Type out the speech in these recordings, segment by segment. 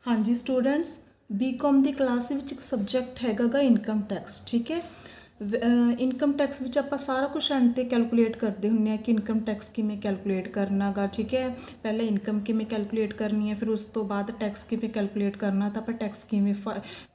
हाँ जी students, BCom ਦੀ class ਵਿੱਚ ਇੱਕ ਸਬਜੈਕਟ ਹੈਗਾ ਗਾ ਇਨਕਮ ਟੈਕਸ। ਠੀਕ ਹੈ, ਇਨਕਮ ਟੈਕਸ ਵਿੱਚ ਆਪਾਂ ਸਾਰਾ ਕੁਝ ਐਂਡ 'ਤੇ ਕੈਲਕੂਲੇਟ ਕਰਦੇ ਹੁੰਦੇ ਹਾਂ ਕਿ ਇਨਕਮ ਟੈਕਸ ਕਿਵੇਂ ਕੈਲਕੂਲੇਟ ਕਰਨਾ ਗਾ। ਠੀਕ ਹੈ, ਪਹਿਲਾਂ ਇਨਕਮ ਕਿਵੇਂ ਕੈਲਕੂਲੇਟ ਕਰਨੀ ਹੈ, ਫਿਰ ਉਸ ਤੋਂ ਬਾਅਦ ਟੈਕਸ ਕਿਵੇਂ ਕੈਲਕੂਲੇਟ ਕਰਨਾ, ਤਾਂ ਆਪਾਂ ਟੈਕਸ ਕਿਵੇਂ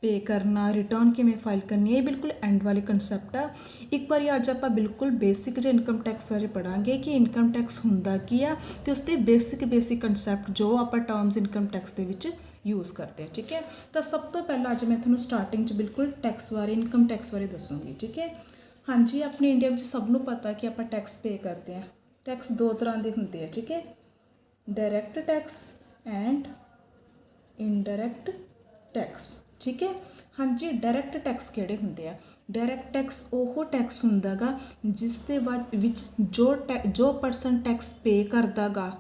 ਪੇ ਕਰਨਾ, ਰਿਟਰਨ ਕਿਵੇਂ ਫਾਈਲ ਕਰਨੀ ਹੈ। ਇਹ ਬਿਲਕੁਲ ਐਂਡ ਵਾਲੇ ਕਨਸੈਪਟ ਆ। ਇੱਕ ਵਾਰੀ ਅੱਜ ਆਪਾਂ ਬਿਲਕੁਲ ਬੇਸਿਕ ਜਿਹਾ ਇਨਕਮ ਟੈਕਸ ਬਾਰੇ ਪੜਾਂਗੇ ਕਿ ਇਨਕਮ ਟੈਕਸ ਹੁੰਦਾ ਕੀ ਆ ਅਤੇ ਉਸ ਦੇ ਬੇਸਿਕ ਕਨਸੈਪਟ ਜੋ ਆਪਾਂ ਟਰਮਸ ਇਨਕਮ ਟੈਕਸ ਦੇ ਵਿੱਚ यूज़ करते हैं। ठीक है, तो सब तो पहला अज मैं थोड़ा स्टार्टिंग बिल्कुल टैक्स बारे इनकम टैक्स बारे दसूँगी। ठीक है, हाँ जी, अपने इंडिया में सबनों पता कि आप टैक्स पे करते हैं। टैक्स दो तरह के होंगे। ठीक है, direct tax and indirect tax. ठीक है, हाँ जी, डायरैक्ट टैक्स किहड़े होंगे आ? डायरैक्ट टैक्स वो टैक्स होंदा गा जिस दे विच जो परसन टैक्स पे करदा गा,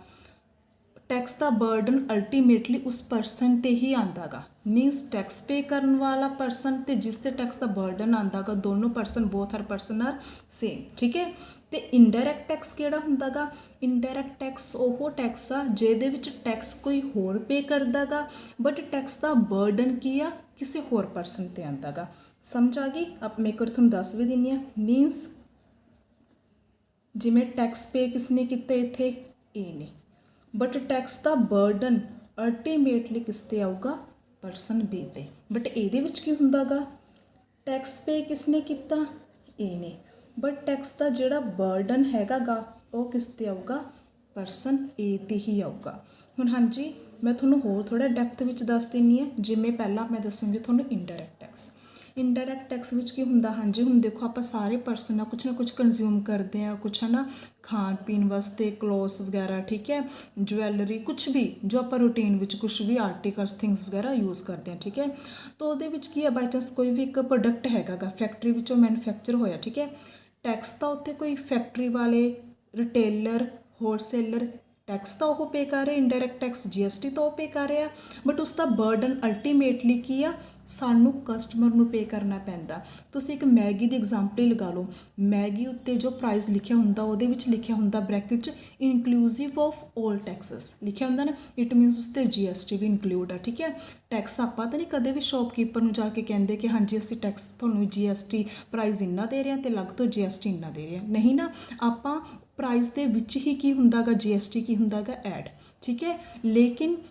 टैक्स का बर्डन अल्टीमेटली उस परसन ते ही आंदा गा। मीनस टैक्स पे करने वाला परसन ते जिस ते टैक्स का बर्डन आंदा गा, दोनों परसन बोथ हर परसन आर सेम। ठीक है, तो इनडायरैक्ट टैक्स किहड़ा हुंदा गा? इनडायरैक्ट टैक्स वो टैक्स आ जिहदे विच टैक्स कोई होर पे करदा गा बट टैक्स का बर्डन की आ किसी होर परसन ते आंदा गा। समझ आ गई? अब मैं एक बार तुहानूं दस भी दिंदी आ। मीनस जिवें टैक्स पे किसने कीते इत्थे ए ने, बट टैक्स का बर्डन अल्टीमेटली किस ते आऊगा? परसन बी ते। बट ये की हुंदा गा? टैक्स पे किसने किया? ए ने, बट टैक्स का जिहड़ा बर्डन हैगा गा वो किस ते आऊगा? परसन ए ते ही आऊगा। हुण हाँ जी, मैं तुहानूं होर थोड़ा डैप्थ विच दस दिंदी है। जिवें पहला मैं दसूँगी तुहानूं indirect tax. Indirect tax which की हुंदा? हाँ जी, हुण देखो आप सारे परसन ना कुछ कंज्यूम करते हैं, कुछ है ना खाण पीण वास्ते, क्लोथ्स वगैरह। ठीक है, ज्वैलरी, कुछ भी जो आप रूटीन विच कुछ भी आर्टिकल्स थिंग्स वगैरह यूज़ करते हैं। ठीक है, तो वो की है बाई चांस कोई भी एक प्रोडक्ट हैगा गा फैक्ट्री विचों मैन्युफैक्चर होया। ठीक है, टैक्स तो उत्ते कोई फैक्ट्री वाले, रिटेलर, होलसेलर टैक्स तो वो पे कर रहे, इनडायरैक्ट टैक्स GST तो पे कर रहे, बट उसका बर्डन अल्टीमेटली की आ सानू कस्टमर नू पे करना पैंदा। तुसीं एक मैगी की एग्जाम्पल लगा लो। मैगी उत्ते जो प्राइस लिखा हुंदा उहदे विच लिखा हुंदा ब्रैकेट च इनकलूसिव ऑफ ऑल टैक्सेस लिखा हुंदा ना। इट मीनस उसते GST भी इनकलूड आ। ठीक है, टैक्स आपां तां नहीं कदे भी शॉपकीपर नू जाके कहंदे कि हाँ जी असीं टैक्स तुहानूं GST प्राइस इन्ना दे रहे हैं ते अलग तो GST इन्ना दे रहे हैं। नहीं ना, आपां प्राइस दे विच ही की हुंदा गा GST की हुंदा गा ऐड। ठीक है, लेकिन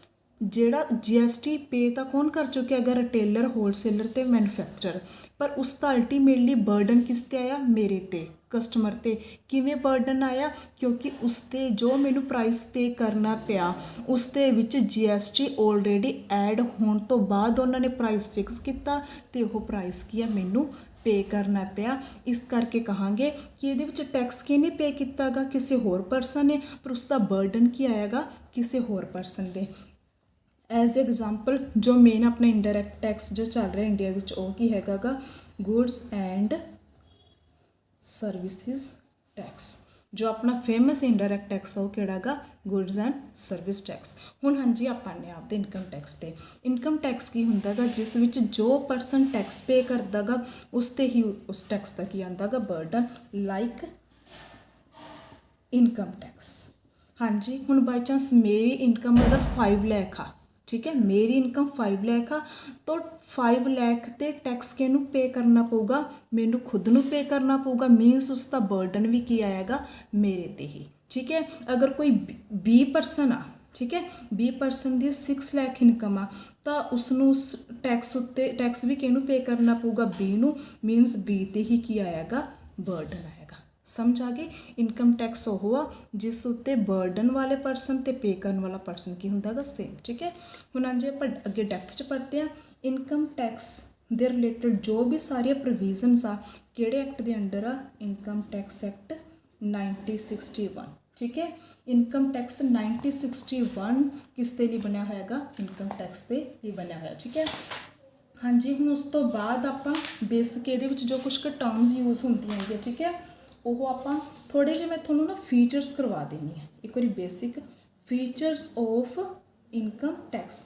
ਜਿਹੜਾ GST पे तो कौन कर चुके अगर रिटेलर, होलसेलर ते मैन्युफैक्चरर, पर उसका अल्टीमेटली बर्डन किस ते आया? मेरे ते, कस्टमर ते। किवें बर्डन आया? क्योंकि उसते जो मैनू प्राइस पे करना पिया उसते विच GST ऑलरेडी ऐड होने तो बाद उन्होंने प्राइस फिक्स किया तो वह प्राइस की है मैनू पे करना पिया। इस करके कहांगे कि ये टैक्स किने पे किया गा? किसी होर परसन ने, पर उसका बर्डन की आएगा किसी होर परसन दे। एज एग्जाम्पल जो मेन अपना इनडायरैक्ट टैक्स जो चल रहा इंडिया विच वो की हैगा गा? Goods and services tax. जो अपना फेमस इनडायरैक्ट टैक्स है वो किहड़ा गा? Goods and service tax. हुण हाँ जी, आप आने आपदे इनकम टैक्स ते। इनकम टैक्स की हुंदा गा? जिस विच जो परसन टैक्स पे करदा गा उस ते ही उस टैक्स का की आंदा गा बर्डन, लाइक इनकम टैक्स। हाँ जी, हुण बाई चांस मेरी इनकम अगर 5 लाख आ, ठीक है, मेरी इनकम 5 लाख आ, तो 5 लाख ते टैक्स किनू पे करना पऊगा? मैनू खुद नू पे करना पऊगा। मीनस उसका बर्डन भी की आएगा मेरे ते ही। ठीक है, अगर कोई 20 परसन आ, ठीक है, 20 परसन की 6 लाख इनकम आ, तो उसनू टैक्स उत्ते टैक्स भी किनू पे करना पऊगा? बी नू। मीनस बी ते ही की आएगा? बर्डन आएगा। समझ आ गई? इनकम टैक्स वो आ जिस उत्ते बर्डन वाले परसन ते पे करने वाला परसन की हुंदा गा सेम। ठीक है, हुण अज आपां अगे डैप्थ च पढ़ते हैं। इनकम टैक्स दे रिलेटेड जो भी सारिया प्रोविजनस आ किहड़े एक्ट दे अंडर आ? Income tax act 1961। ठीक है, इनकम टैक्स 1961 किस दे लई बनिया होया गा? इनकम टैक्स दे लई बनिया होया। ठीक है, हाँ जी, हुण उस तो बाद आपां बेसिक इहदे विच जो कुछ टर्म्स यूज़ होंदियां हैं। ठीक है, वो आपां थोड़े जे मैं थोनों ना फीचर्स करवा देनी है। एक बार basic features of income tax.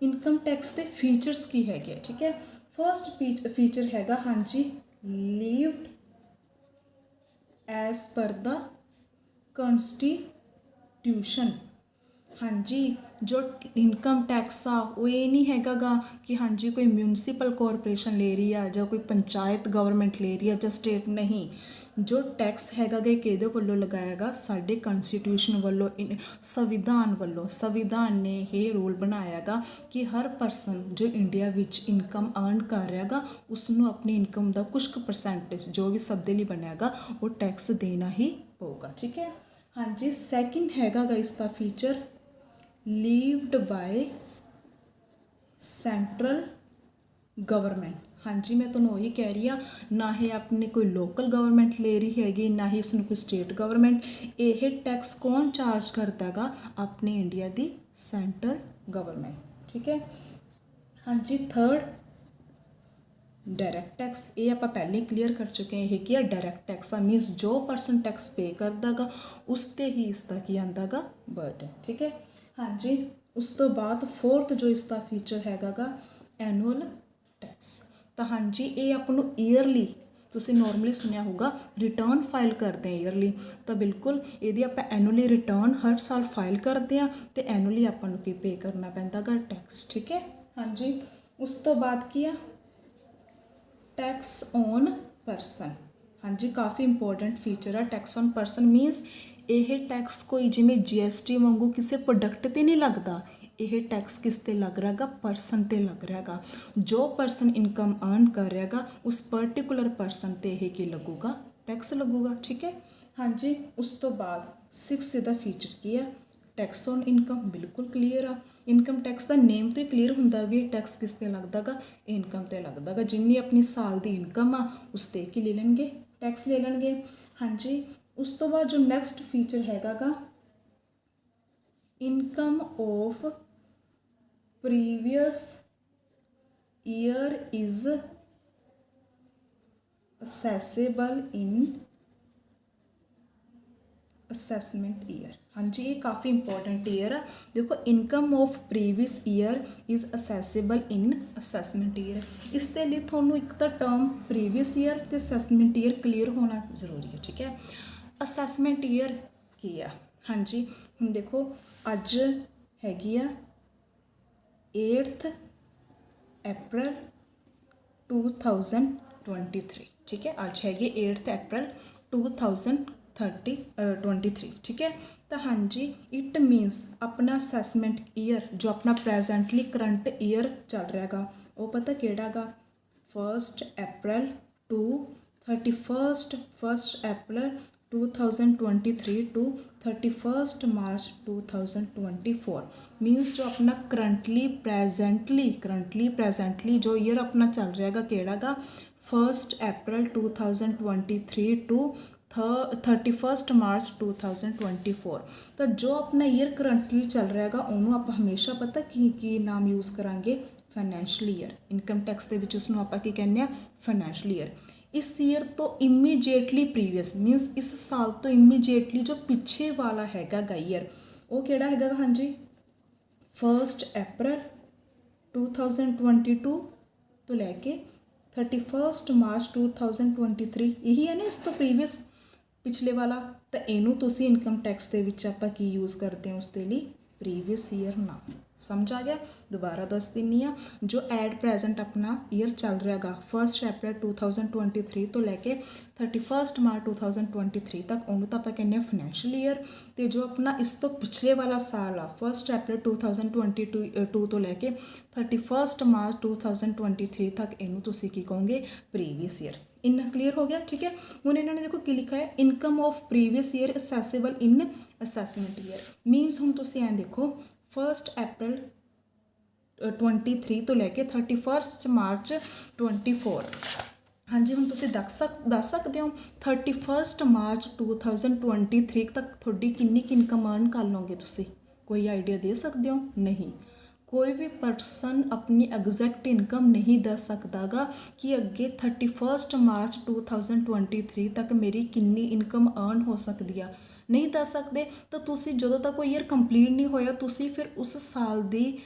Income tax के फीचर्स की है। ठीक है, फर्स्ट फीचर हैगा हाँ जी, levied as per the constitution. ਹਾਂਜੀ ਜੋ ਇਨਕਮ ਟੈਕਸ ਆ ਉਹ ਇਹ ਨਹੀਂ ਹੈਗਾ ਗਾ ਕਿ ਹਾਂਜੀ ਕੋਈ ਮਿਊਨਿਸਪਲ ਕਾਰਪੋਰੇਸ਼ਨ ਲੈ ਰਹੀ ਆ ਜਾਂ ਕੋਈ ਪੰਚਾਇਤ ਗਵਰਨਮੈਂਟ ਲੈ ਰਹੀ ਆ ਜਾਂ ਸਟੇਟ ਨਹੀਂ। ਜੋ ਟੈਕਸ ਹੈਗਾ ਗਾ ਕਿਹਦੇ ਵੱਲੋਂ ਲਗਾਇਆ ਗਾ? ਸਾਡੇ ਕਨਸਟੀਟਿਊਸ਼ਨ ਵੱਲੋਂ, ਸੰਵਿਧਾਨ ਨੇ ਇਹ ਰੂਲ ਬਣਾਇਆ ਗਾ ਕਿ ਹਰ ਪਰਸਨ ਜੋ ਇੰਡੀਆ ਵਿੱਚ ਇਨਕਮ ਅਰਨ ਕਰ ਰਿਹਾ ਗਾ ਉਸ ਨੂੰ ਆਪਣੀ ਇਨਕਮ ਦਾ ਕੁਛ ਕੁ ਪਰਸੈਂਟੇਜ ਜੋ ਵੀ ਸਭ ਦੇ ਲਈ ਬਣਿਆ ਗਾ ਉਹ ਟੈਕਸ ਦੇਣਾ ਹੀ ਪਊਗਾ। ਠੀਕ ਹੈ। ਹਾਂਜੀ ਸੈਕਿੰਡ ਹੈਗਾ ਗਾ ਇਸ ਦਾ ਫੀਚਰ ਲੀਵਡ ਬਾਏ ਸੈਂਟਰਲ ਗਵਰਨਮੈਂਟ। ਹਾਂਜੀ ਮੈਂ ਤੁਹਾਨੂੰ ਉਹੀ ਕਹਿ ਰਹੀ ਹਾਂ, ਨਾ ਹੀ ਆਪਣੀ ਕੋਈ ਲੋਕਲ ਗਵਰਨਮੈਂਟ ਲੈ ਰਹੀ ਹੈਗੀ, ਨਾ ਹੀ ਉਸਨੂੰ ਕੋਈ ਸਟੇਟ ਗਵਰਨਮੈਂਟ। ਇਹ ਟੈਕਸ ਕੌਣ ਚਾਰਜ ਕਰਦਾ ਗਾ? ਆਪਣੀ ਇੰਡੀਆ ਦੀ ਸੈਂਟਰਲ ਗਵਰਨਮੈਂਟ। ਠੀਕ ਹੈ। ਹਾਂਜੀ ਥਰਡ ਡਾਇਰੈਕਟ ਟੈਕਸ। ਇਹ ਆਪਾਂ ਪਹਿਲੇ ਕਲੀਅਰ ਕਰ ਚੁੱਕੇ ਹਾਂ। ਇਹ ਕੀ ਆ? ਡਾਇਰੈਕਟ ਟੈਕਸ ਆ, ਮੀਨਸ ਜੋ ਪਰਸਨ ਟੈਕਸ ਪੇ ਕਰਦਾ ਗਾ ਉਸ 'ਤੇ ਹੀ ਇਸ ਦਾ ਕੀ ਆਉਂਦਾ ਗਾ? ਬਰਡਨ। ਠੀਕ ਹੈ। ਹਾਂਜੀ ਉਸ ਤੋਂ ਬਾਅਦ ਫੋਰਥ ਜੋ ਇਸ ਦਾ ਫੀਚਰ ਹੈਗਾ ਗਾ ਐਨੂਅਲ ਟੈਕਸ। ਤਾਂ ਹਾਂਜੀ ਇਹ ਆਪਾਂ ਨੂੰ ਈਅਰਲੀ, ਤੁਸੀਂ ਨੋਰਮਲੀ ਸੁਣਿਆ ਹੋਊਗਾ ਰਿਟਰਨ ਫਾਈਲ ਕਰਦੇ ਹਾਂ ਈਅਰਲੀ, ਤਾਂ ਬਿਲਕੁਲ ਇਹਦੀ ਆਪਾਂ ਐਨੂਅਲੀ ਰਿਟਰਨ ਹਰ ਸਾਲ ਫਾਈਲ ਕਰਦੇ ਹਾਂ ਅਤੇ ਐਨੂਅਲੀ ਆਪਾਂ ਨੂੰ ਕੀ ਪੇ ਕਰਨਾ ਪੈਂਦਾ ਗਾ? ਟੈਕਸ। ਠੀਕ ਹੈ। ਹਾਂਜੀ ਉਸ ਤੋਂ ਬਾਅਦ ਕੀ ਆ? Tax on person. ਹਾਂਜੀ ਕਾਫੀ ਇੰਪੋਰਟੈਂਟ ਫੀਚਰ ਆ ਟੈਕਸ ਔਨ ਪਰਸਨ। ਮੀਨਸ ਇਹ ਟੈਕਸ ਕੋਈ ਜਿਵੇਂ GST ਵਾਂਗੂ ਕਿਸੇ ਪ੍ਰੋਡਕਟ 'ਤੇ ਨਹੀਂ ਲੱਗਦਾ। ਇਹ ਟੈਕਸ ਕਿਸ 'ਤੇ ਲੱਗ ਰਿਹਾ ਗਾ? ਪਰਸਨ 'ਤੇ ਲੱਗ ਰਿਹਾ ਗਾ। ਜੋ ਪਰਸਨ ਇਨਕਮ ਅਰਨ ਕਰ ਰਿਹਾ ਗਾ ਉਸ ਪਰਟੀਕੂਲਰ ਪਰਸਨ 'ਤੇ ਇਹ ਕੀ ਲੱਗੂਗਾ? ਟੈਕਸ ਲੱਗੂਗਾ। ਠੀਕ ਹੈ। ਹਾਂਜੀ ਉਸ ਤੋਂ ਬਾਅਦ 6 ਦਾ ਫੀਚਰ ਕੀ ਆ? Tax on income. ਬਿਲਕੁਲ ਕਲੀਅਰ ਆ। ਇਨਕਮ ਟੈਕਸ ਦਾ ਨੇਮ ਤੋਂ ਹੀ ਕਲੀਅਰ ਹੁੰਦਾ ਵੀ ਇਹ ਟੈਕਸ ਕਿਸ 'ਤੇ ਲੱਗਦਾ ਗਾ? ਇਨਕਮ 'ਤੇ ਲੱਗਦਾ ਗਾ। ਜਿੰਨੀ ਆਪਣੀ ਸਾਲ ਦੀ ਇਨਕਮ ਆ ਉਸ 'ਤੇ ਕੀ ਲੈ ਲੈਣਗੇ? ਟੈਕਸ ਲੈ ਲੈਣਗੇ। ਹਾਂਜੀ ਉਸ ਤੋਂ ਬਾਅਦ ਜੋ ਨੈਕਸਟ ਫੀਚਰ ਹੈਗਾ ਗਾ income of previous year is assessable in assessment year. ਹਾਂਜੀ ਇਹ ਕਾਫੀ ਇੰਪੋਰਟੈਂਟ ਈਅਰ ਆ। ਦੇਖੋ income of previous year is assessable in assessment year. ਇਸ ਦੇ ਲਈ ਤੁਹਾਨੂੰ ਇੱਕ ਤਾਂ ਟਰਮ ਪ੍ਰੀਵੀਅਸ ਈਅਰ ਅਤੇ ਅਸੈਸਮੈਂਟ ਈਅਰ ਕਲੀਅਰ ਹੋਣਾ ਜ਼ਰੂਰੀ ਹੈ। ਠੀਕ ਹੈ। ਅਸੈਸਮੈਂਟ ਈਅਰ ਕੀ ਆ? ਹਾਂਜੀ ਹੁਣ ਦੇਖੋ ਅੱਜ ਹੈਗੀ ਆ 8 ਅਪ੍ਰੈਲ 2023। ਠੀਕ ਹੈ। ਅੱਜ ਹੈਗੀ 8 ਅਪ੍ਰੈਲ 2023। ਠੀਕ ਹੈ। ਤਾਂ ਹਾਂਜੀ ਇਟ ਮੀਨਸ ਆਪਣਾ ਅਸੈਸਮੈਂਟ ਈਅਰ ਜੋ ਆਪਣਾ ਪ੍ਰੈਜੈਂਟਲੀ ਕਰੰਟ ਈਅਰ ਚੱਲ ਰਿਹਾ ਗਾ ਉਹ ਪਤਾ ਕਿਹੜਾ ਗਾ? 1 April to 1 April 2023 to 31 March 2024। Means ਜੋ ਆਪਣਾ ਕਰੰਟਲੀ ਪ੍ਰੈਜੈਂਟਲੀ ਜੋ ਈਅਰ ਆਪਣਾ ਚੱਲ ਰਿਹਾ ਗਾ ਕਿਹੜਾ ਗਾ? 1 ਅਪ੍ਰੈਲ 2023 ਟੂ 31 ਮਾਰਚ 2024। ਤਾਂ ਜੋ ਆਪਣਾ ਈਅਰ ਕਰੰਟਲੀ ਚੱਲ ਰਿਹਾ ਗਾ ਉਹਨੂੰ ਆਪਾਂ ਹਮੇਸ਼ਾ ਪਤਾ ਕੀ ਨਾਮ ਯੂਜ਼ ਕਰਾਂਗੇ? Financial year. ਇਨਕਮ ਟੈਕਸ ਦੇ ਵਿੱਚ ਉਸਨੂੰ ਆਪਾਂ ਕੀ ਕਹਿੰਦੇ ਆ? Financial year. ਇਸ ਈਅਰ ਤੋਂ ਇਮੀਡੀਏਟਲੀ ਪ੍ਰੀਵੀਅਸ ਮੀਨਸ ਇਸ ਸਾਲ ਤੋਂ ਇਮੀਡੀਏਟਲੀ ਜੋ ਪਿੱਛੇ ਵਾਲਾ ਹੈਗਾ ਗਾ ਈਅਰ ਉਹ ਕਿਹੜਾ ਹੈਗਾ? ਹਾਂਜੀ 1 ਅਪ੍ਰੈਲ 2022 ਤੋਂ ਲੈ ਕੇ 31 ਮਾਰਚ 2023। ਇਹੀ ਹੈ ਨਾ ਇਸ ਤੋਂ ਪ੍ਰੀਵੀਅਸ ਪਿਛਲੇ ਵਾਲਾ। ਤਾਂ ਇਹਨੂੰ ਤੁਸੀਂ ਇਨਕਮ ਟੈਕਸ ਦੇ ਵਿੱਚ ਆਪਾਂ ਕੀ ਯੂਜ਼ ਕਰਦੇ ਹਾਂ? ਉਸ ਦੇ ਲਈ ਪ੍ਰੀਵੀਅਸ ਈਅਰ ਨਾਮ। ਸਮਝ ਆ ਗਿਆ? ਦੁਬਾਰਾ ਦੱਸ ਦਿੰਦੀ ਹਾਂ। ਜੋ ਐਟ ਪ੍ਰੈਜ਼ੈਂਟ ਆਪਣਾ ਈਅਰ ਚੱਲ ਰਿਹਾ ਗਾ 1 ਅਪ੍ਰੈਲ 2023 ਤੋਂ ਲੈ ਕੇ 31 ਮਾਰਚ 2023 ਤੱਕ ਉਹਨੂੰ ਤਾਂ ਆਪਾਂ ਕਹਿੰਦੇ ਹਾਂ ਫਾਈਨੈਂਸ਼ੀਅਲ ਈਅਰ। ਅਤੇ ਜੋ ਆਪਣਾ ਇਸ ਤੋਂ ਪਿਛਲੇ ਵਾਲਾ ਸਾਲ ਆ 1 ਅਪ੍ਰੈਲ 2022 ਤੋਂ ਲੈ ਕੇ 31 ਮਾਰਚ 2023 ਤੱਕ ਇਹਨੂੰ ਤੁਸੀਂ ਕੀ ਕਹੋਗੇ? Previous year. ਇੰਨਾ ਕਲੀਅਰ ਹੋ ਗਿਆ। ਠੀਕ ਹੈ। ਹੁਣ ਇਹਨਾਂ ਨੇ ਦੇਖੋ ਕੀ ਲਿਖਿਆ ਹੈ? Income of previous year assessable in assessment year. Means ਹੁਣ ਤੁਸੀਂ ਐਂ ਦੇਖੋ 1 ਅਪ੍ਰੈਲ 23 ਤੋਂ ਲੈ ਕੇ 31 ਮਾਰਚ 24। ਹਾਂਜੀ ਹੁਣ ਤੁਸੀਂ ਦੱਸ ਸਕਦੇ ਹੋ 31 ਮਾਰਚ 2023 ਤੱਕ ਤੁਹਾਡੀ ਕਿੰਨੀ ਕੁ ਇਨਕਮ ਅਰਨ ਕਰ ਲਓਗੇ ਤੁਸੀਂ? ਕੋਈ ਆਈਡੀਆ ਦੇ ਸਕਦੇ ਹੋ? ਨਹੀਂ। ਕੋਈ ਵੀ ਪਰਸਨ ਆਪਣੀ ਐਗਜ਼ੈਕਟ ਇਨਕਮ ਨਹੀਂ ਦੱਸ ਸਕਦਾ ਗਾ ਕਿ ਅੱਗੇ 31 ਮਾਰਚ 2023 ਤੱਕ ਮੇਰੀ ਕਿੰਨੀ ਇਨਕਮ ਅਰਨ ਹੋ ਸਕਦੀ ਆ। ਨਹੀਂ ਦੱਸ ਸਕਦੇ। ਤਾਂ ਤੁਸੀਂ ਜਦੋਂ ਤੱਕ ਕੋਈ ਈਅਰ ਕੰਪਲੀਟ ਨਹੀਂ ਹੋਇਆ ਤੁਸੀਂ ਫਿਰ ਉਸ ਸਾਲ ਦੀ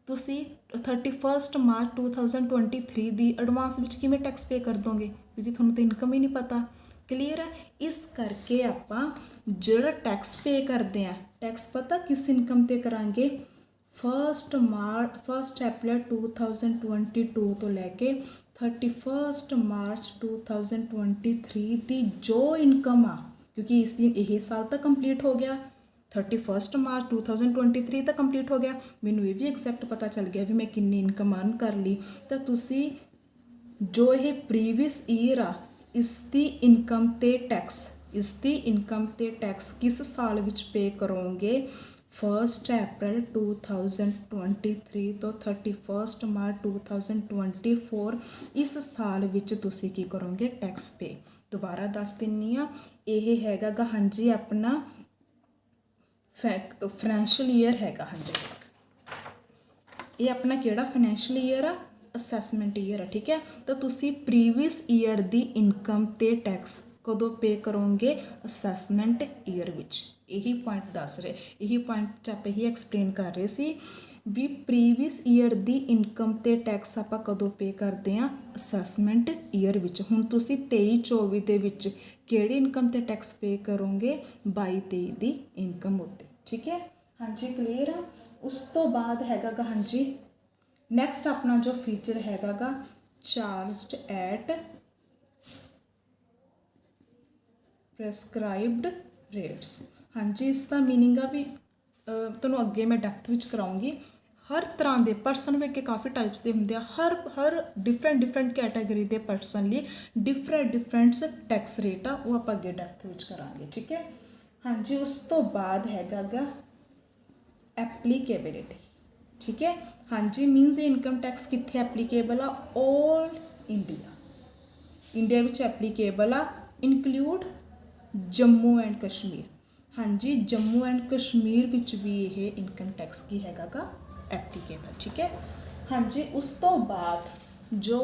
ਤੁਸੀਂ 31 ਮਾਰਚ 2023 ਦੀ ਐਡਵਾਂਸ ਵਿੱਚ ਕਿਵੇਂ ਟੈਕਸ ਪੇ ਕਰ ਦੋਗੇ? ਕਿਉਂਕਿ ਤੁਹਾਨੂੰ ਤਾਂ ਇਨਕਮ ਹੀ ਨਹੀਂ ਪਤਾ। ਕਲੀਅਰ ਹੈ? ਇਸ ਕਰਕੇ ਆਪਾਂ ਜਿਹੜਾ ਟੈਕਸ ਪੇ ਕਰਦੇ ਹਾਂ टैक्स पता किस इनकम ते करांगे 1 अप्रैल 2022 तो लैके 31 मार्च 2023 दी जो इनकम आ, क्योंकि इस दिन यही साल तक कंप्लीट हो गया 31 मार्च 2023 तक कंप्लीट हो गया, मैनू ये भी एग्जैक्ट पता चल गया भी मैं किन्नी इनकम अर्न कर ली। तो तुसी जो ये प्रीवियस ईयर आ इसकी इनकम ते टैक्स किस साल विच पे करोगे 1 अप्रैल 2023 तो 31 मार्च 2024 इस साल विच तुसी की करोगे टैक्स पे। दोबारा दस दिनी आ, ये हैगा गा हाँ जी अपना फाइनैंशियल ईयर हैगा, हाँ जी ये अपना केड़ा फाइनैंशियल ईयर आ असैसमेंट ईयर है, ठीक है। तो तुसी प्रीवियस ईयर दी इनकम ते टैक्स कदों पे करोगे असैसमेंट ईयर विच, यही पॉइंट दस रहे, यही पॉइंट च आप यही एक्सप्लेन कर रहे सी भी प्रीवियस ईयर दी इनकम ते टैक्स आपां कदों पे करते हैं असैसमेंट ईयर विच। हुण तुसी 23-24 दे विच किहड़ी इनकम ते टैक्स पे करोगे 22-23 दी इनकम उत्ते, ठीक है। हाँ जी क्लीयर आ। उस तो बाद हैगा गा हाँ जी नैक्सट अपना जो फीचर हैगा गा चार्ज एट प्रेसक्राइब्ड रेट्स। हाँ जी इसका मीनिंग आ भी तुहानूं अगे मैं डेप्थ विच कराऊंगी। हर तरह के परसन वे के काफ़ी टाइप्स के होंगे, हर डिफरेंट कैटेगरी के परसन लिए डिफरेंट टैक्स रेट आ वो आप अगे डेप्थ विच करांगे, ठीक है। हाँ जी उस तो बाद हैगा गा एप्लीकेबिलिटी, ठीक है। हाँ जी मीनस ये इनकम टैक्स कित्थे एप्लीकेबल आ ऑल इंडिया विच एप्लीकेबल आ इनकलूड जम्मू एंड कश्मीर। हाँ जी जम्मू एंड कश्मीर विच भी ये इनकम टैक्स की हैगा गा एप्लीकेबल, ठीक है। हाँ जी उस तो बाद जो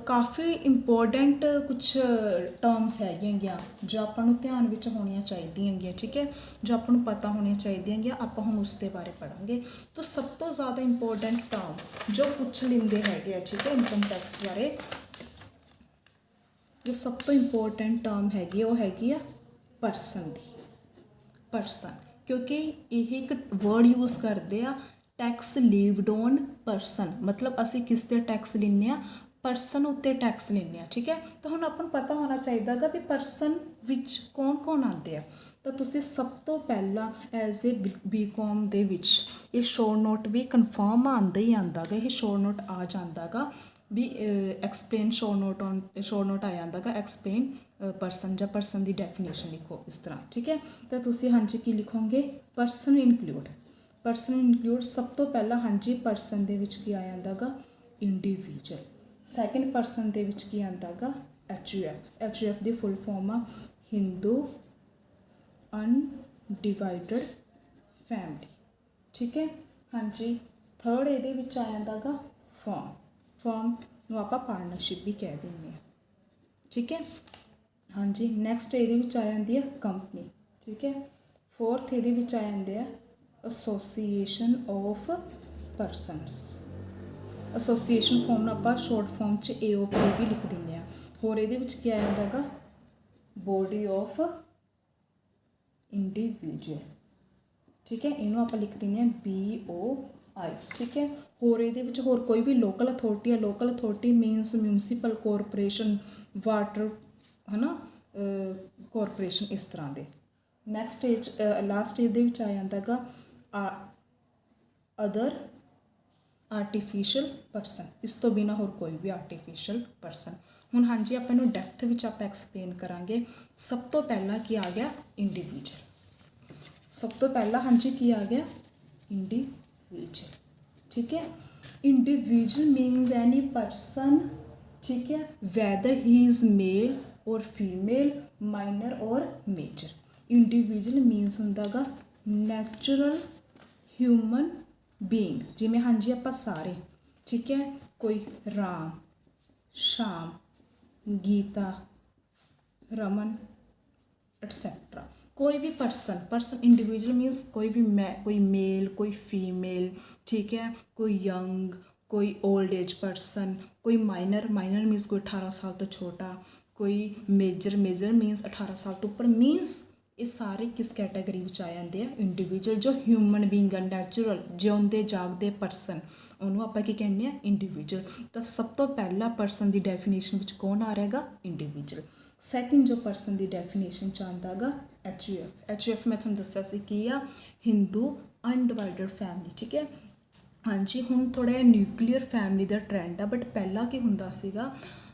काफ़ी इंपॉर्टेंट कुछ टर्म्स हैगियां जो आपां नूं ध्यान विच होणियां चाहीदियां, ठीक है, जो आपां नूं पता होणियां चाहीदियां आपां हुण उसके बारे पढ़ांगे। तो सब तो ज़्यादा इंपॉर्टेंट टर्म जो पुछ लेंदे हैगे, ठीक है, इनकम टैक्स बारे जो सब तो इंपॉर्टेंट टर्म हैगी वो हैगी आ परसन दी, परसन, क्योंकि यही एक वर्ड यूज़ करते आ टैक्स लीव्ड ऑन परसन, मतलब असी किस ते टैक्स लैंदे आ परसन उत्ते टैक्स लैंदे आ, ठीक है। तो हुण आपां नूं पता होना चाहिए गा भी परसन विच कौन कौन आते आ। तो तुसी सब तो पहला एज ए BCom दे विच ये शॉर्ट नोट भी कन्फर्म आंदा ही आंदा गा, ये शॉर्ट नोट आ जांदा गा भी एक्सप्लेन शॉर्ट नोट आ जांदा गा एक्सप्लेन परसन या परसन की डेफिनेशन लिखो इस तरह, ठीक है। तो तुसी हाँ जी की लिखोगे परसन इंक्लूड सब तो पहला हाँ जी परसन दे विच की आ जांदा गा इंडिविजुअल, सैकेंड परसन दे विच की आंदा गा HUF दी फुल फॉर्म आ हिंदू अनडिवाइडेड फैमिली, ठीक है। हाँ जी थर्ड ये विच आ जांदा गा फॉर्म नूं आपां पार्टनरशिप भी कह दिंदे आ, ठीक है। हाँ जी नैक्सट ये विच आ जांदी है कंपनी, ठीक है। फोर्थ ये विच आ जांदे आ association of persons, association form नूं आपां शॉर्ट फॉर्म च AOP भी लिख दिंदे आ। होर ये विच क्या आ जांदा गा बॉडी ऑफ इंडिविजुअल, ठीक है, इनू आप लिख देंगे BOI, ठीक है। होर ये विच होर कोई भी लोकल अथॉरिटी है, local authority मीनस municipal corporation water है ना कॉरपोरेशन इस तरह के। नैक्सट स्टेज लास्ट ये विच आ जांदा गा अदर आर्टिफिशियल परसन, इस तो बिना होर कोई भी आर्टिफिशियल परसन। हुण हाँ जी आपां इहनूं डेप्थ विच आपां एक्सप्लेन करांगे। सब तो पहला की आ गया इंडिविजुअल, सब तो पहला हाँ जी की आ गया इंडिविजुअल, ठीक है। इंडिविजुअल मीन्स एनी पर्सन, ठीक है, वैदर ही इज़ मेल और फीमेल, माइनर और मेजर। इंडिविजुअल मीन्स हुंदा गा नैचुरल ह्यूमन बीइंग, जिमें हाँ जी आपां सारे, ठीक है, कोई राम श्याम गीता रमन एटसेट्रा, कोई भी पर्सन इंडिविजुअल मीन्स कोई भी कोई मेल कोई फीमेल, ठीक है, कोई यंग कोई ओल्ड एज पर्सन, कोई माइनर मीन्स कोई 18 साल तो छोटा, कोई मेजर मीन्स 18 साल तो ऊपर, मीन्स ਇਹ ਸਾਰੇ ਕਿਸ ਕੈਟਾਗਰੀ ਵਿੱਚ ਆ ਜਾਂਦੇ ਆ? ਇੰਡੀਵਿਜੂਅਲ। ਜੋ ਹਿਊਮਨ ਬੀਇੰਗ ਆ, ਨੈਚੁਰਲ ਜਿਉਂਦੇ ਜਾਗਦੇ ਪਰਸਨ, ਉਹਨੂੰ ਆਪਾਂ ਕੀ ਕਹਿੰਦੇ ਆ? ਇੰਡੀਵਿਜੂਅਲ। ਤਾਂ ਸਭ ਤੋਂ ਪਹਿਲਾ ਪਰਸਨ ਦੀ ਡੈਫੀਨੇਸ਼ਨ ਵਿੱਚ ਕੌਣ ਆ ਰਿਹਾ ਹੈਗਾ? ਇੰਡੀਵਿਜੂਅਲ। ਸੈਕਿੰਡ ਜੋ ਪਰਸਨ ਦੀ ਡੈਫੀਨੇਸ਼ਨ 'ਚ ਆਉਂਦਾ ਗਾ HUF। HUF ਮੈਂ ਤੁਹਾਨੂੰ ਦੱਸਿਆ ਸੀ ਕੀ ਆ? ਹਿੰਦੂ ਅਨਡਿਵਾਈਡਡ ਫੈਮਿਲੀ, ਠੀਕ ਹੈ। ਹਾਂਜੀ, ਹੁਣ ਥੋੜ੍ਹਾ ਜਿਹਾ ਨਿਊਕਲੀਅਰ ਫੈਮਿਲੀ ਦਾ ਟਰੈਂਡ ਆ, ਬਟ ਪਹਿਲਾਂ ਕੀ ਹੁੰਦਾ ਸੀਗਾ?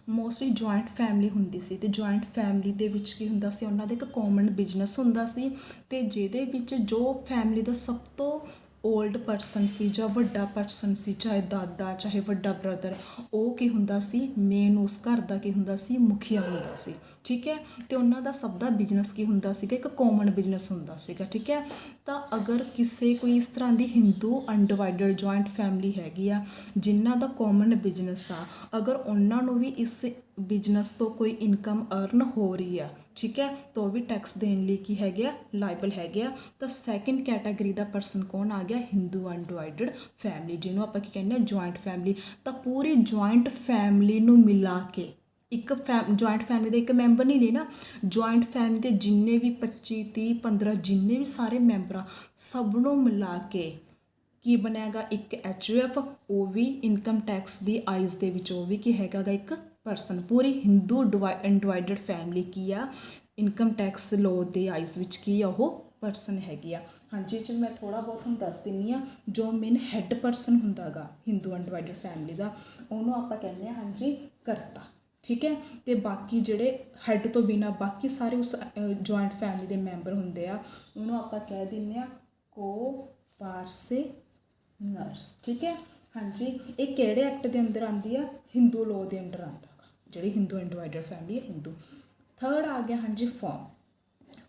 ਮੋਸਟਲੀ ਜੁਆਇੰਟ ਫੈਮਿਲੀ ਹੁੰਦੀ ਸੀ, ਅਤੇ ਜੁਆਇੰਟ ਫੈਮਿਲੀ ਦੇ ਵਿੱਚ ਕੀ ਹੁੰਦਾ ਸੀ? ਉਹਨਾਂ ਦਾ ਇੱਕ ਕਾਮਨ ਬਿਜ਼ਨਸ ਹੁੰਦਾ ਸੀ, ਅਤੇ ਜਿਹਦੇ ਵਿੱਚ ਜੋ ਫੈਮਿਲੀ ਦਾ ਸਭ ਤੋਂ ਓਲਡ ਪਰਸਨ ਸੀ ਜਾਂ ਵੱਡਾ ਪਰਸਨ ਸੀ, ਚਾਹੇ ਦਾਦਾ ਚਾਹੇ ਵੱਡਾ ਬ੍ਰਦਰ, ਉਹ ਕੀ ਹੁੰਦਾ ਸੀ? ਮੇਨ ਉਸ ਘਰ ਦਾ ਕੀ ਹੁੰਦਾ ਸੀ? ਮੁਖੀਆ ਹੁੰਦਾ ਸੀ, ਠੀਕ ਹੈ। ਅਤੇ ਉਹਨਾਂ ਦਾ ਸਭ ਦਾ ਬਿਜ਼ਨਸ ਕੀ ਹੁੰਦਾ ਸੀਗਾ? ਇੱਕ ਕਾਮਨ ਬਿਜ਼ਨਸ ਹੁੰਦਾ ਸੀਗਾ, ਠੀਕ ਹੈ। ਤਾਂ ਅਗਰ ਕਿਸੇ ਕੋਈ ਇਸ ਤਰ੍ਹਾਂ ਦੀ ਹਿੰਦੂ ਅਨਡਿਵਾਈਡਡ ਜੁਆਇੰਟ ਫੈਮਿਲੀ ਹੈਗੀ ਆ ਜਿਨ੍ਹਾਂ ਦਾ ਕਾਮਨ ਬਿਜ਼ਨਸ ਆ, ਅਗਰ ਉਹਨਾਂ ਨੂੰ ਵੀ ਇਸ ਬਿਜ਼ਨਸ ਤੋਂ ਕੋਈ ਇਨਕਮ ਅਰਨ ਹੋ ਰਹੀ ਆ, ਠੀਕ ਹੈ, ਤਾਂ ਉਹ ਵੀ ਟੈਕਸ ਦੇਣ ਲਈ ਕੀ ਹੈਗੇ ਆ? ਲਾਇਬਲ ਹੈਗੇ ਆ। ਤਾਂ ਸੈਕਿੰਡ ਕੈਟਾਗਰੀ ਦਾ ਪਰਸਨ ਕੌਣ ਆ ਗਿਆ? ਹਿੰਦੂ ਅਨਡਿਵਾਈਡਡ ਫੈਮਿਲੀ, ਜਿਹਨੂੰ ਆਪਾਂ ਕੀ ਕਹਿੰਦੇ ਆ? Joint family. ਤਾਂ ਪੂਰੀ ਜੁਆਇੰਟ ਫੈਮਿਲੀ ਨੂੰ ਮਿਲਾ ਕੇ ਇੱਕ ਜੁਆਇੰਟ ਫੈਮਿਲੀ ਦੇ ਇੱਕ ਮੈਂਬਰ ਨਹੀਂ ਲੈਣਾ, ਜੁਆਇੰਟ ਫੈਮਿਲੀ ਦੇ ਜਿੰਨੇ ਵੀ 25 30 15 ਜਿੰਨੇ ਵੀ ਸਾਰੇ ਮੈਂਬਰ ਆ, ਸਭ ਨੂੰ ਮਿਲਾ ਕੇ ਕੀ ਬਣੇਗਾ? ਇੱਕ HUF। ਉਹ ਵੀ ਇਨਕਮ ਟੈਕਸ ਦੀ ਆਈਜ਼ ਦੇ ਵਿੱਚ ਉਹ ਵੀ ਕੀ ਹੈਗਾ ਗਾ? ਇੱਕ ਪਰਸਨ। ਪੂਰੀ ਹਿੰਦੂ ਅਨਡਿਵਾਈਡਡ ਫੈਮਿਲੀ ਕੀ ਆ? ਇਨਕਮ ਟੈਕਸ ਲੋ ਦੇ ਆਈਜ਼ ਵਿੱਚ ਕੀ ਆ? ਉਹ ਪਰਸਨ ਹੈਗੀ ਆ। ਹਾਂਜੀ, ਚਲ ਮੈਂ ਥੋੜ੍ਹਾ ਬਹੁਤ ਤੁਹਾਨੂੰ ਦੱਸ ਦਿੰਦੀ ਹਾਂ। ਜੋ ਮੇਨ ਹੈੱਡ ਪਰਸਨ ਹੁੰਦਾ ਗਾ ਹਿੰਦੂ ਅਨਡਿਵਾਈਡਡ ਫੈਮਿਲੀ ਦਾ, ਉਹਨੂੰ ਆਪਾਂ ਕਹਿੰਦੇ ਹਾਂ ਹਾਂਜੀ ਕਰਤਾ, ਠੀਕ ਹੈ। ਅਤੇ ਬਾਕੀ ਜਿਹੜੇ ਹੈੱਡ ਤੋਂ ਬਿਨਾਂ ਬਾਕੀ ਸਾਰੇ ਉਸ ਜੁਆਇੰਟ ਫੈਮਿਲੀ ਦੇ ਮੈਂਬਰ ਹੁੰਦੇ ਆ, ਉਹਨੂੰ ਆਪਾਂ ਕਹਿ ਦਿੰਦੇ ਹਾਂ ਕੋਪਾਰਸੇਨਰਸ, ਠੀਕ ਹੈ। ਹਾਂਜੀ, ਇਹ ਕਿਹੜੇ ਐਕਟ ਦੇ ਅੰਦਰ ਆਉਂਦੀ ਆ? ਹਿੰਦੂ ਲੋ ਦੇ ਅੰਡਰ ਆਉਂਦਾ ਗਾ, ਜਿਹੜੀ ਹਿੰਦੂ ਅਨਡਿਵਾਈਡਡ ਫੈਮਿਲੀ ਹੈ, ਹਿੰਦੂ। ਥਰਡ ਆ ਗਿਆ ਹਾਂਜੀ ਫਰਮ।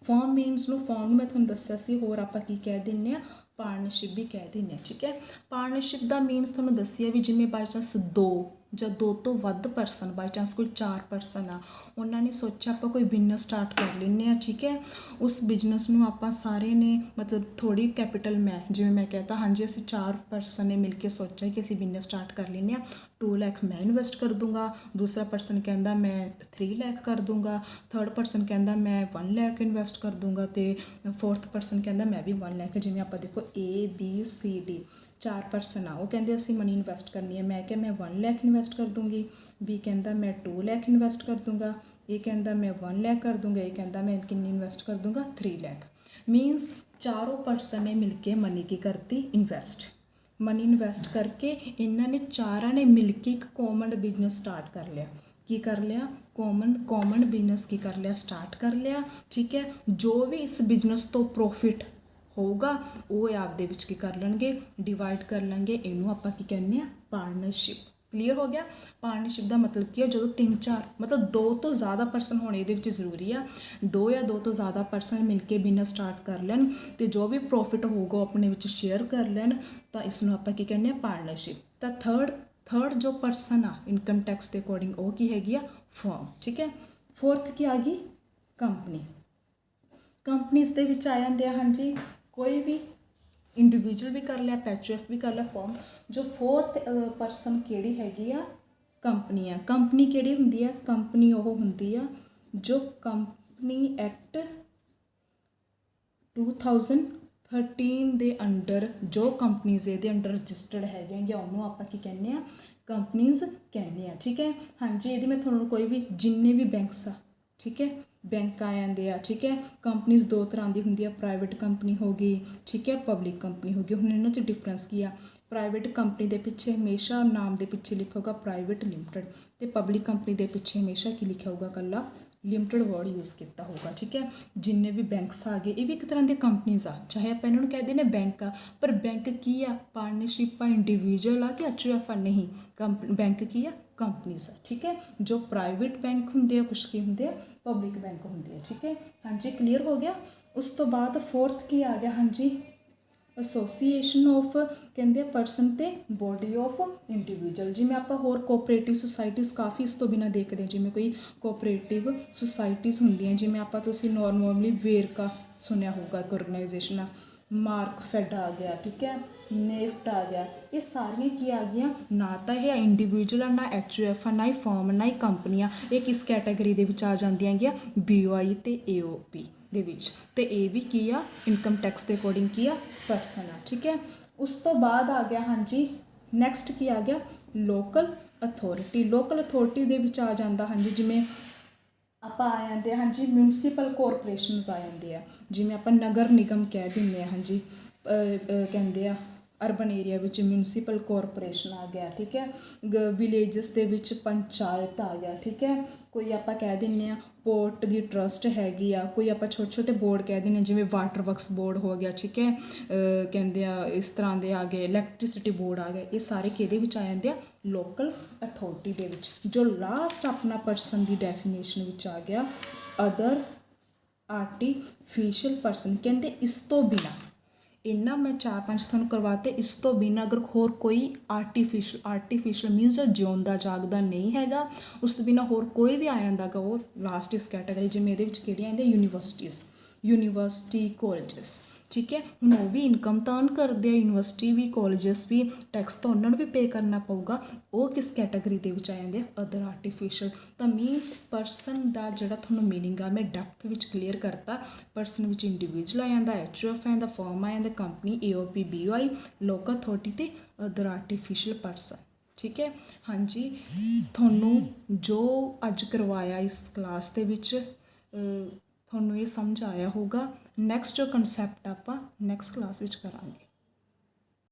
ਫਰਮ ਮੀਨਸ ਨੂੰ, ਫਰਮ ਨੂੰ ਮੈਂ ਤੁਹਾਨੂੰ ਦੱਸਿਆ ਸੀ, ਹੋਰ ਆਪਾਂ ਕੀ ਕਹਿ ਦਿੰਦੇ ਹਾਂ? ਪਾਰਟਨਰਸ਼ਿਪ ਵੀ ਕਹਿ ਦਿੰਦੇ ਹਾਂ, ਠੀਕ ਹੈ। ਪਾਰਟਨਰਸ਼ਿਪ ਦਾ ਮੀਨਸ ਤੁਹਾਨੂੰ ਦੱਸਿਆ ਵੀ ਜਿਵੇਂ ਬਾਈ ਚਾਂਸ ਦੋ ਜਾਂ ਦੋ ਤੋਂ ਵੱਧ ਪਰਸਨ, ਬਾਈ ਚਾਂਸ ਕੋਈ 4 ਪਰਸਨ ਆ, ਉਹਨਾਂ ਨੇ ਸੋਚਿਆ ਆਪਾਂ ਕੋਈ ਬਿਜ਼ਨਸ ਸਟਾਰਟ ਕਰ ਲੈਂਦੇ ਹਾਂ, ਠੀਕ ਹੈ। ਉਸ ਬਿਜ਼ਨਸ ਨੂੰ ਆਪਾਂ ਸਾਰੇ ਨੇ ਮਤਲਬ ਥੋੜ੍ਹੀ ਕੈਪੀਟਲ, ਮੈਂ ਜਿਵੇਂ ਮੈਂ ਕਹਿਤਾ ਹਾਂਜੀ ਅਸੀਂ 4 ਪਰਸਨ ਨੇ ਮਿਲ ਕੇ ਸੋਚਿਆ ਕਿ ਅਸੀਂ ਬਿਜ਼ਨਸ ਸਟਾਰਟ ਕਰ ਲੈਂਦੇ ਹਾਂ। 2 ਲੱਖ ਮੈਂ ਇਨਵੈਸਟ ਕਰ ਦੂੰਗਾ, ਦੂਸਰਾ ਪਰਸਨ ਕਹਿੰਦਾ ਮੈਂ 3 ਲੱਖ ਕਰ ਦੂੰਗਾ, ਥਰਡ ਪਰਸਨ ਕਹਿੰਦਾ ਮੈਂ 1 ਲੱਖ ਇਨਵੈਸਟ ਕਰ ਦੂੰਗਾ, ਅਤੇ ਫੋਰਥ ਪਰਸਨ ਕਹਿੰਦਾ ਮੈਂ ਵੀ 1 ਲੱਖ। ਜਿਵੇਂ ਆਪਾਂ ਦੇਖੋ ABCD 4 ਪਰਸਨ ਆ, ਉਹ ਕਹਿੰਦੇ ਅਸੀਂ ਮਨੀ ਇਨਵੈਸਟ ਕਰਨੀ ਹੈ। ਮੈਂ ਕਿਹਾ ਮੈਂ 1 ਲੱਖ ਇਨਵੈਸਟ ਕਰ ਦੂੰਗੀ, B ਕਹਿੰਦਾ ਮੈਂ 2 ਲੱਖ ਇਨਵੈਸਟ ਕਰ ਦੂੰਗਾ, ਇਹ ਕਹਿੰਦਾ ਮੈਂ 1 ਲੱਖ ਕਰ ਦੂੰਗਾ, ਇਹ ਕਹਿੰਦਾ ਮੈਂ ਕਿੰਨੀ ਇਨਵੈਸਟ ਕਰ ਦੂੰਗਾ? 3 ਲੱਖ। ਮੀਨਸ ਚਾਰੋਂ ਪਰਸਨ ਨੇ ਮਿਲ ਕੇ ਮਨੀ ਕੀ ਕਰਤੀ? ਇਨਵੈਸਟ। ਮਨੀ ਇਨਵੈਸਟ ਕਰਕੇ ਇਹਨਾਂ ਨੇ ਚਾਰਾਂ ਨੇ ਮਿਲ ਕੇ ਇੱਕ ਕਾਮਨ ਬਿਜ਼ਨਸ ਸਟਾਰਟ ਕਰ ਲਿਆ। ਕੀ ਕਰ ਲਿਆ? ਕਾਮਨ ਬਿਜ਼ਨਸ ਕੀ ਕਰ ਲਿਆ? ਸਟਾਰਟ ਕਰ ਲਿਆ, ਠੀਕ ਹੈ। ਜੋ ਵੀ ਇਸ ਬਿਜ਼ਨਸ ਤੋਂ ਪ੍ਰੋਫਿਟ ਹੋਊਗਾ ਉਹ ਆਪਦੇ ਵਿੱਚ ਕੀ ਕਰ ਲੈਣਗੇ? ਡਿਵਾਈਡ ਕਰ ਲੈਣਗੇ। ਇਹਨੂੰ ਆਪਾਂ ਕੀ ਕਹਿੰਦੇ ਆ? ਪਾਰਟਨਰਸ਼ਿਪ। ਕਲੀਅਰ ਹੋ ਗਿਆ? ਪਾਰਟਨਰਸ਼ਿਪ ਦਾ ਮਤਲਬ ਕੀ ਹੈ? ਜਦੋਂ 3-4 ਮਤਲਬ 2 ਤੋਂ ਜ਼ਿਆਦਾ ਪਰਸਨ ਹੋਣੇ ਇਹਦੇ ਵਿੱਚ ਜ਼ਰੂਰੀ ਆ। 2 ਜਾਂ 2 ਤੋਂ ਜ਼ਿਆਦਾ ਪਰਸਨ ਮਿਲ ਕੇ ਬਿਜ਼ਨਸ ਸਟਾਰਟ ਕਰ ਲੈਣ ਅਤੇ ਜੋ ਵੀ ਪ੍ਰੋਫਿਟ ਹੋਊਗਾ ਉਹ ਆਪਣੇ ਵਿੱਚ ਸ਼ੇਅਰ ਕਰ ਲੈਣ, ਤਾਂ ਇਸ ਨੂੰ ਆਪਾਂ ਕੀ ਕਹਿੰਦੇ ਆ? ਪਾਰਟਨਰਸ਼ਿਪ। ਤਾਂ ਥਰਡ ਜੋ ਪਰਸਨ ਆ ਇਨਕਮ ਟੈਕਸ ਦੇ ਅਕੋਰਡਿੰਗ ਉਹ ਕੀ ਹੈਗੀ ਆ? ਫਰਮ, ਠੀਕ ਹੈ। ਫੋਰਥ ਕੀ ਆ ਗਈ? ਕੰਪਨੀ। ਕੰਪਨੀਜ਼ ਦੇ ਵਿੱਚ ਆ ਜਾਂਦੇ ਆ ਹਾਂਜੀ ਕੋਈ ਵੀ ਇੰਡੀਵਿਜੂਅਲ ਵੀ ਕਰ ਲਿਆ, HUF ਵੀ ਕਰ ਲਿਆ, ਫਰਮ। ਜੋ ਫੋਰਥ ਪਰਸਨ ਕਿਹੜੀ ਹੈਗੀ ਆ? ਕੰਪਨੀ ਆ। ਕੰਪਨੀ ਕਿਹੜੀ ਹੁੰਦੀ ਆ? ਕੰਪਨੀ ਉਹ ਹੁੰਦੀ ਆ ਜੋ ਕੰਪਨੀ ਐਕਟ 2013 ਦੇ ਅੰਡਰ ਜੋ ਕੰਪਨੀਜ਼ ਇਹਦੇ ਅੰਡਰ ਰਜਿਸਟਰਡ ਹੈਗੀਆਂ ਉਹਨੂੰ ਆਪਾਂ ਕੀ ਕਹਿੰਦੇ ਆ? ਕੰਪਨੀਜ਼ ਕਹਿੰਦੇ ਆ, ਠੀਕ ਹੈ। ਹਾਂਜੀ, ਇਹਦੇ ਮੈਂ ਤੁਹਾਨੂੰ ਕੋਈ ਵੀ ਜਿੰਨੇ ਵੀ ਬੈਂਕਸ ਆ, ਠੀਕ ਹੈ, ਬੈਂਕ ਆ ਜਾਂਦੇ ਆ, ਠੀਕ ਹੈ। ਕੰਪਨੀਜ਼ 2 ਤਰ੍ਹਾਂ ਦੀ ਹੁੰਦੀ ਆ, ਪ੍ਰਾਈਵੇਟ ਕੰਪਨੀ ਹੋ ਗਈ, ਠੀਕ ਹੈ, ਪਬਲਿਕ ਕੰਪਨੀ ਹੋ ਗਈ। ਹੁਣ ਇਹਨਾਂ 'ਚ ਡਿਫਰੈਂਸ ਕੀ ਆ? ਪ੍ਰਾਈਵੇਟ ਕੰਪਨੀ ਦੇ ਪਿੱਛੇ ਹਮੇਸ਼ਾ ਨਾਮ ਦੇ ਪਿੱਛੇ ਲਿਖਿਆ ਹੋਊਗਾ ਪ੍ਰਾਈਵੇਟ ਲਿਮਟਿਡ, ਅਤੇ ਪਬਲਿਕ ਕੰਪਨੀ ਦੇ ਪਿੱਛੇ ਹਮੇਸ਼ਾ ਕੀ ਲਿਖਿਆ ਹੋਊਗਾ? ਇਕੱਲਾ ਲਿਮਟਿਡ ਵਰਡ ਯੂਜ਼ ਕੀਤਾ ਹੋਊਗਾ, ਠੀਕ ਹੈ। ਜਿੰਨੇ ਵੀ ਬੈਂਕਸ ਆ ਗਏ ਇਹ ਵੀ ਇੱਕ ਤਰ੍ਹਾਂ ਦੇ ਕੰਪਨੀਜ਼ ਆ, ਚਾਹੇ ਆਪਾਂ ਇਹਨਾਂ ਨੂੰ ਕਹਿ ਦਿੰਦੇ ਬੈਂਕ ਆ, ਪਰ ਬੈਂਕ ਕੀ ਆ? ਪਾਰਟਨਰਸ਼ਿਪ ਆ, ਇੰਡੀਵਿਜੂਅਲ ਆ ਕਿ HUF ਆ? ਨਹੀਂ, ਬੈਂਕ ਕੀ ਆ? ਕੰਪਨੀਜ਼ ਆ, ਠੀਕ ਹੈ। ਜੋ ਪ੍ਰਾਈਵੇਟ ਬੈਂਕ ਹੁੰਦੇ ਆ ਕੁਛ ਕੀ ਹੁੰਦੇ ਆ? ਪਬਲਿਕ ਬੈਂਕ ਹੁੰਦੇ ਆ, ਠੀਕ ਹੈ। ਹਾਂਜੀ, ਕਲੀਅਰ ਹੋ ਗਿਆ? ਉਸ ਤੋਂ ਬਾਅਦ ਫੋਰਥ ਕੀ ਆ ਗਿਆ? ਹਾਂਜੀ ਐਸੋਸੀਏਸ਼ਨ ਆਫ ਕਹਿੰਦੇ ਆ ਪਰਸਨ ਅਤੇ ਬੋਡੀ ਆਫ ਇੰਡੀਵਿਜੂਅਲ। ਜਿਵੇਂ ਆਪਾਂ ਹੋਰ ਕੋਆਪਰੇਟਿਵ ਸੁਸਾਇਟੀਜ਼ ਕਾਫੀ ਇਸ ਤੋਂ ਬਿਨਾਂ ਦੇਖਦੇ ਹਾਂ, ਜਿਵੇਂ ਕੋਈ ਕੋਆਪਰੇਟਿਵ ਸੁਸਾਇਟੀਜ਼ ਹੁੰਦੀਆਂ, ਜਿਵੇਂ ਆਪਾਂ ਤੁਸੀਂ ਨੋਰਮਲੀ ਵੇਰਕਾ ਸੁਣਿਆ ਹੋਊਗਾ, ਇੱਕ ਔਰਗਨਾਈਜੇਸ਼ਨ ਆ, ਮਾਰਕਫੈਡ ਆ ਗਿਆ, ਠੀਕ ਹੈ, ਨੇਫਟ ਆ ਗਿਆ। ਇਹ ਸਾਰੀਆਂ ਕੀ ਆ ਗਈਆਂ? ਨਾ ਤਾਂ ਇਹ ਇੰਡੀਵਿਜੂਅਲ ਆ, ਨਾ HUF ਆ, ਨਾ ਹੀ ਫਰਮ, ਨਾ ਹੀ ਕੰਪਨੀ ਆ। ਇਹ ਕਿਸ ਕੈਟਾਗਰੀ ਦੇ ਵਿੱਚ ਆ ਜਾਂਦੀਆਂ ਹੈਗੀਆਂ? BOI ਅਤੇ AOP, ਦੇ ਵਿੱਚ, ਤੇ ਇਹ ਵੀ ਕੀ ਆ ਇਨਕਮ ਟੈਕਸ ਦੇ ਅਕੋਰਡਿੰਗ ਕੀ ਆ ਪਰਸਨ ਆ। ਠੀਕ ਹੈ, ਉਸ ਤੋਂ ਬਾਅਦ ਆ ਗਿਆ ਹਾਂਜੀ ਨੈਕਸਟ ਕੀ ਆ ਗਿਆ ਲੋਕਲ ਅਥਾਰਟੀ। ਲੋਕਲ ਅਥਾਰਟੀ ਦੇ ਵਿੱਚ ਆ ਜਾਂਦਾ ਹਾਂਜੀ ਜਿਵੇਂ ਆਪਾਂ ਆ ਜਾਂਦੇ ਹਾਂਜੀ ਮਿਊਨਸੀਪਲ ਕੋਰਪੋਰੇਸ਼ਨਸ ਆ ਜਾਂਦੇ ਆ, ਜਿਵੇਂ ਆਪਾਂ ਨਗਰ ਨਿਗਮ ਕਹਿ ਦਿੰਦੇ ਹਾਂ ਹਾਂਜੀ, ਕਹਿੰਦੇ ਆ ਅਰਬਨ ਏਰੀਆ ਵਿੱਚ ਮਿਊਨਸੀਪਲ ਕੋਰਪੋਰੇਸ਼ਨ ਆ ਗਿਆ। ਠੀਕ ਹੈ, ਵਿਲੇਜਸ ਦੇ ਵਿੱਚ ਪੰਚਾਇਤ ਆ ਗਿਆ। ਠੀਕ ਹੈ, ਕੋਈ ਆਪਾਂ ਕਹਿ ਦਿੰਦੇ ਹਾਂ ਪੋਰਟ ਦੀ ਟਰਸਟ ਹੈਗੀ ਆ, ਕੋਈ ਆਪਾਂ ਛੋਟੇ ਛੋਟੇ ਬੋਰਡ ਕਹਿ ਦਿੰਦੇ ਹਾਂ ਜਿਵੇਂ ਵਾਟਰ ਵਰਕਸ ਬੋਰਡ ਹੋ ਗਿਆ। ਠੀਕ ਹੈ, ਕਹਿੰਦੇ ਆ ਇਸ ਤਰ੍ਹਾਂ ਦੇ ਆ ਗਏ, ਇਲੈਕਟ੍ਰੀਸਿਟੀ ਬੋਰਡ ਆ ਗਏ, ਇਹ ਸਾਰੇ ਕਿਹਦੇ ਵਿੱਚ ਆ ਜਾਂਦੇ ਆ ਲੋਕਲ ਅਥਾਰਟੀ ਦੇ ਵਿੱਚ। ਜੋ ਲਾਸਟ ਆਪਣਾ ਪਰਸਨ ਦੀ ਡੈਫੀਨੇਸ਼ਨ ਵਿੱਚ ਆ ਗਿਆ ਅਦਰ ਆਰਟੀਫਿਸ਼ੀਅਲ ਪਰਸਨ। ਕਹਿੰਦੇ ਇਸ ਤੋਂ ਬਿਨਾਂ, ਇੰਨਾ ਮੈਂ 4-5 ਤੁਹਾਨੂੰ ਕਰਵਾਤੇ, ਇਸ ਤੋਂ ਬਿਨਾਂ ਅਗਰ ਹੋਰ ਕੋਈ ਆਰਟੀਫਿਸ਼ੀਅਲ ਮੀਨਸ ਜਿਉਂਦਾ ਜਾਗਦਾ ਨਹੀਂ ਹੈਗਾ, ਉਸ ਤੋਂ ਬਿਨਾਂ ਹੋਰ ਕੋਈ ਵੀ ਆ ਜਾਂਦਾ ਗਾ ਉਹ ਲਾਸਟ ਇਸ ਕੈਟਾਗਰੀ। ਜਿਵੇਂ ਇਹਦੇ ਵਿੱਚ ਕਿਹੜੀਆਂ ਆਉਂਦੀਆਂ ਯੂਨੀਵਰਸਿਟੀ ਕਾਲਜਸ। ਠੀਕ ਹੈ, ਹੁਣ ਉਹ ਵੀ ਇਨਕਮ ਤਾਂ ਅਰਨ ਕਰਦੇ ਆ, ਯੂਨੀਵਰਸਿਟੀ ਵੀ ਕਾਲਜਸ ਵੀ, ਟੈਕਸ ਤਾਂ ਉਹਨਾਂ ਨੂੰ ਵੀ ਪੇ ਕਰਨਾ ਪਊਗਾ। ਉਹ ਕਿਸ ਕੈਟਾਗਰੀ ਦੇ ਵਿੱਚ ਆ ਜਾਂਦੇ ਆ ਅਦਰ ਆਰਟੀਫਿਸ਼ੀਅਲ। ਤਾਂ ਮੀਨਸ ਪਰਸਨ ਦਾ ਜਿਹੜਾ ਤੁਹਾਨੂੰ ਮੀਨਿੰਗ ਆ ਮੈਂ ਡੈਪਥ ਵਿੱਚ ਕਲੀਅਰ ਕਰਤਾ। ਪਰਸਨ ਵਿੱਚ ਇੰਡੀਵਿਜੂਅਲ ਆ ਜਾਂਦਾ, HUF ਆ ਜਾਂਦਾ, ਫਰਮ ਆ ਜਾਂਦਾ, company, AOP, BOI, local authority ਅਤੇ ਅਦਰ ਆਰਟੀਫਿਸ਼ੀਅਲ ਪਰਸਨ। ਠੀਕ ਹੈ ਹਾਂਜੀ, ਤੁਹਾਨੂੰ ਜੋ ਅੱਜ ਕਰਵਾਇਆ ਇਸ ਕਲਾਸ ਦੇ ਵਿੱਚ ਤੁਹਾਨੂੰ ਇਹ ਸਮਝ ਆਇਆ ਹੋਊਗਾ। ਨੈਕਸਟ ਜੋ ਕਨਸੈਪਟ ਆਪਾਂ ਨੈਕਸਟ ਕਲਾਸ ਵਿੱਚ ਕਰਾਂਗੇ।